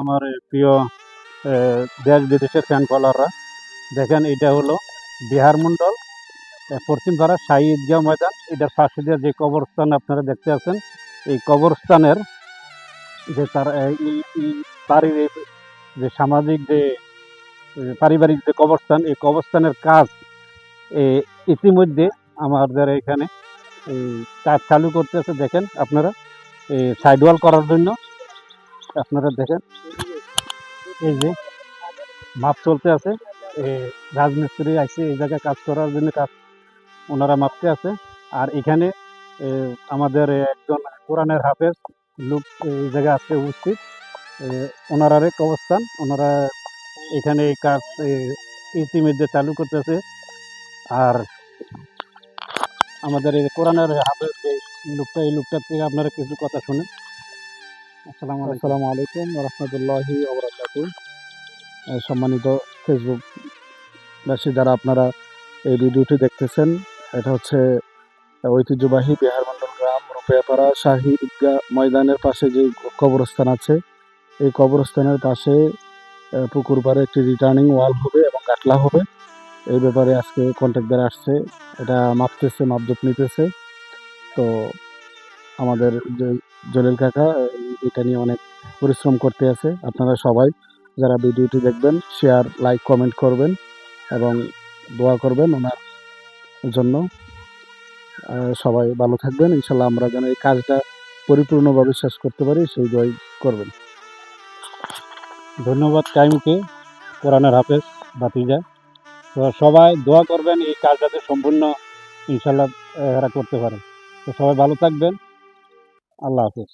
আমার প্রিয় দেশ বিদেশের ফ্যান ফলোয়াররা, দেখেন এটা হলো বিহার মন্ডল পশ্চিমপাড়া শাহী ঈদগাহ ময়দান। এটার পাশে দিয়ে যে কবরস্থান আপনারা দেখতে আছেন, এই কবরস্থানের যে তার বাড়ির যে সামাজিক যে পারিবারিক যে কবরস্থান, এই কবরস্থানের কাজ ইতিমধ্যে আমাদের এখানে এই কাজ চালু করতেছে। দেখেন আপনারা এই সাইড ওয়াল করার জন্য আপনারা দেখেন এই যে মাপ চলতে আছে। রাজমিস্ত্রি আসছে এই জায়গায় কাজ করার জন্য, কাজ ওনারা মাপতে আছে। আর এখানে আমাদের একজন কোরআনের হাফেজ লোক এই জায়গায় আসতে উপস্থিত। ওনারার এক অবস্থান, ওনারা এখানে এই কাজ ইতিমধ্যে চালু করতেছে। আর আমাদের এই কোরআনের হাফেজ যে লোকটা, এই লোকটার থেকে আপনারা কিছু কথা শুনেন। আসসালামু আলাইকুম রহমতুল্লাহি ওয়া সম্মানিত ফেসবুকবাসী, যারা আপনারা এই ভিডিওটি দেখতেছেন, এটা হচ্ছে ঐতিহ্যবাহী বিহার মন্ডল গ্রাম রূপেয়াপাড়া শাহী ঈদগাহ ময়দানের পাশে যে কবরস্থান আছে, এই কবরস্থানের পাশে পুকুর পাড়ে একটি রিটার্নিং ওয়াল হবে এবং কাটলা হবে। এই ব্যাপারে আজকে কন্ট্রাক্টর আসছে, এটা মাপতেছে, মাপজোপ নিতেছে। তো আমাদের যে জলিল কাকা এটা নিয়ে অনেক পরিশ্রম করতে আছে। আপনারা সবাই যারা ভিডিওটি দেখবেন, শেয়ার, লাইক, কমেন্ট করবেন এবং দোয়া করবেন ওনার জন্য। সবাই ভালো থাকবেন। ইনশাল্লাহ আমরা যেন এই কাজটা পরিপূর্ণভাবে শেষ করতে পারি, সেই দোয়াই করবেন। ধন্যবাদ টাইমকে, কোরআনের হাফেজ ভাতিজা। তো সবাই দোয়া করবেন এই কাজ যাতে সম্পূর্ণ ইনশাল্লাহ এরা করতে পারে। তো সবাই ভালো থাকবেন। আল্লাহ হাফেজ।